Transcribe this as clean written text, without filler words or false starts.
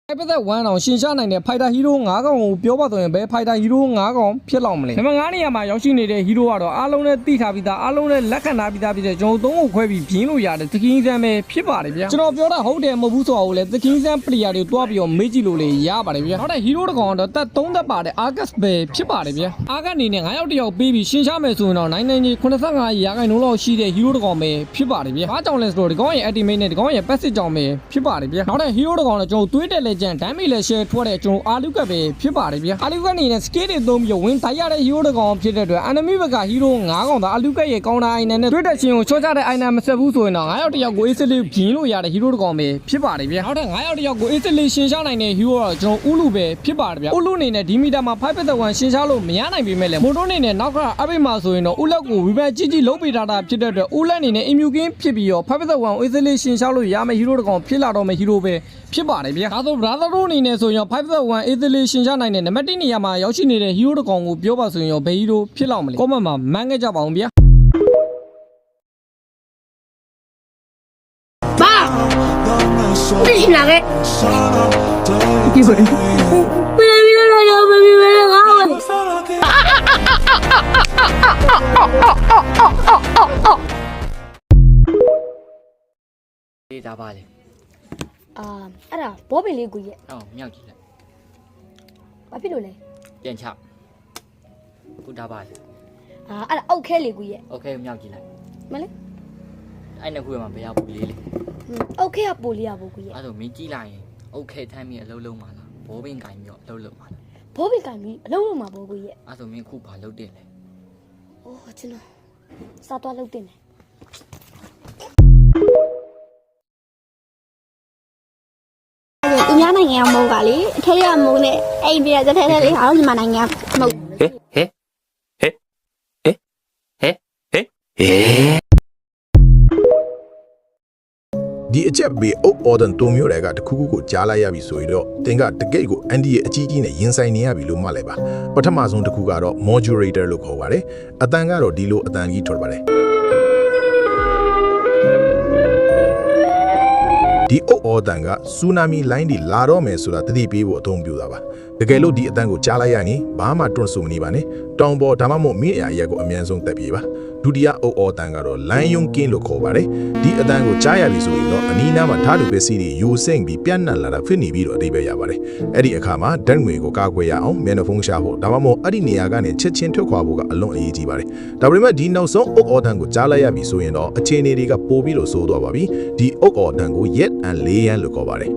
Fighter 1အောင်ရှင်းရှားနိုင်တဲ့ Fighter Hero 9 ကောင်ကိုပြောပါဆိုရင်ဘယ် Fighter Hero 9 ကောင်ဖြစ်လောက်မလဲနံပါတ်9နေရာမှာရောက်ရှိနေတဲ့ Hero ကတော့အားလုံးနဲ့တိထားပြီးသားအားလုံးနဲ့လက်ခံထားပြီးသားဖြစ်တဲ့ကျွန်တော်သုံးကိုခွဲပြီးပြင်းလို့ရတယ်သခင်စမ်းပဲဖြစ်ပါတယ်ဗျာကျွန်တော်ပြောတာဟုတ်တယ်မဟုတ်ဘူးဆိုတော့လေသခင်စမ်း player တွေတွားပြီးတော့မေ့ကြည့်လို့လေရပါတယ်ဗျာနောက်တဲ့ Hero တစ်ကောင်တော့တက်3သက်ပါတဲ့ Argus ပဲဖြစ်ပါတယ်ဗျာ Argus အနေနဲ့9ယောက်တယောက်ပေးပြီးရှင်းရှားမယ်ဆိုရင်တော့နိုင်ကြီး85ရာခိုင်နှုန်းလောက်ရှိတဲ့ Hero တစ်ကောင်ပဲဖြစ်ပါတယ်ဗျာဘာကြောင့်လဲဆိုတော့ဒီကောင်ရဲ့ ultimate နဲ့ဒီကောင်ရဲ့ passive ကြောင့်ပဲဖြစ်ပါတယ်ဗျာနောက်တဲ့ Hero တစ်ကောင်တော့ကျွန်တော်သွေးတက်လက်ကျန် damage လက်ထွက်တဲ့ကျွန်တော်အာလူကပဲဖြစ်ပါတယ်ဗျာအာလူကအနေနဲ့ skill တွေသုံးပြီးဝင်တိုက်ရတဲ့ hero တစ်ကောင်ဖြစ်တဲ့အတွက် enemy ဘက်က hero 9 ကောင်သာအာလူကရဲ့ counter item နဲ့တွေ့တဲ့ချင်းကိုချောချတဲ့ item မဆက်ဘူးဆိုရင်တော့9ယောက်တယောက်ကို easily ပြင်းလို့ရတဲ့ hero တစ်ကောင်ပဲဖြစ်ပါတယ်ဗျာနောက်ထပ်9ယောက်တယောက်ကို easily ရှင်းရှားနိုင်တဲ့ hero တော့ကျွန်တော်ဥလူပဲဖြစ်ပါတယ်ဗျာဥလူအနေနဲ့ဒီမီတာမှာ 5.1 ရှင်းရှားလို့မရနိုင်ပေမဲ့လည်းမိုတိုအနေနဲ့နောက်က update မှာဆိုရင်တော့ဥလက်ကို weapon ကြီးလုံးပေးထားတာဖြစ်တဲ့အတွက်ဥလက်အနေနဲ့ immune ဖြစ်ပြီးတော့ 5.1 easily ရှင်းရှားလို့ရမယ့် hero တစ်ကောင်ဖြစ်လာတော့မယ့် hero ပဲဖြစ်ပါတယ်ဗျာဒါဆို brother တို့အနေနဲ့ဆိုရင်5.1 easily ရှင်းရှားနိုင်တဲ့နံပါတ်1နေရာမှာရောက်ရှိနေတဲ့ hero တစ်ကောင်ကိုပြောပါဆိုရင်ရောဘယ် hero ဖြစ်လောက်မလဲ comment မှာမှန်းခဲ့ကြပါအောင်ဗျာ爸，为什么个？你不能。别了呀，别了啊！လေးဒါပါလေအဲ့ဒါဘောပင်လေးကိုရဲ့မြောက်ကြည့်လိုက်ဘာဖြစ်လို့လဲပြန်ချခုဒါပါလေအဲ့ဒါအောက်ခဲလေးကိုရဲ့โอเคမြောက်ကြည့်လိုက်မလဲအဲ့နှစ်ခုမှာဘယ်ရောက်ဘူးလေးလေအောက်ခဲကပိုလေးရဖို့ကိုရဲ့အဲ့တော့မင်းကြည့်လိုက်ရင်โอเคထမ်းပြီးအလုံးလုံးပါလားဘောပင်ကင်ပြီးတော့အလုံးလုံးပါလားဘောပင်ကင်ပြီးအလုံးလုံးမှာဘောကိုရဲ့အဲ့ဆိုမင်းခုဘာလုပ်တင်လဲအိုးကျွန်တော်စားသွားလုပ်တင်တယ်သူများနိုင်ငံကမဟုတ်ကလေအထက်ရမုံနဲ့အိမ်ပြည်တဲ့ထဲထဲလေးဟာတော့မြန်မာနိုင်ငံမဟုတ်ဟဲ့ဒီအချက်ဘေးအုပ်အော်ဒန်တိုမျိုးတွေကတခုခုကိုကြားလိုက်ရပြီဆိုရင်တော့တင်ကတကယ့်ကိုအန်ဒီရဲ့အကြီးကြီးနဲ့ရင်ဆိုင်နေရပြီလို့မှတ်လိုက်ပါပထမဆုံးတစ်ခုကတော့ modulator လို့ခေါ်ပါတယ်အတန်ကတော့ဒီလိုအတန်ကြီးထွက်ပါတယ်ဒီအုပ်အော်ဒန်ကဆူနာမီလိုင်းတွေလာတော့မယ်ဆိုတာတတိပေးဖို့အသုံးပြုတာပါတကယ်လို့ဒီအတန်ကိုကြားလိုက်ရရင်ဘာမှတွန့်ဆုမနေပါနဲ့တောင်ပေါ်ဒါမှမဟုတ်မင်းအရာရက်ကိုအမြန်ဆုံးတက်ပြေးပါဒုတိယအုပ်အော်တန်ကတော့လိုင်းယုံကင်းလို့ခေါ်ပါတယ်ဒီအတန်ကိုကြားရပြီဆိုရင်တော့အနီးနားမှာဓာတ်တူပဲစီးတွေယူစိမ့်ပြီးပြန့်နှံ့လာတာဖြစ်နေပြီးတော့အတိတ်ပဲရပါတယ်အဲ့ဒီအခါမှာဓာတ်ငွေကိုကာကွယ်ရအောင်မျက်နှာဖုံးရှာဖို့ဒါမှမဟုတ်အဲ့ဒီနေရာကနေချက်ချင်းထွက်ခွာဖို့ကအလွန်အရေးကြီးပါတယ်ဒါပေမဲ့ဒီနောက်ဆုံးအုပ်အော်တန်ကိုကြားလိုက်ရပြီဆိုရင်တော့အခြေအနေတွေကပိုပြီးလို့ဆိုးသွားပါပြီဒီအုပ်အော်တန်ကို yet and လေးရန်လို့ခေါ်ပါတယ်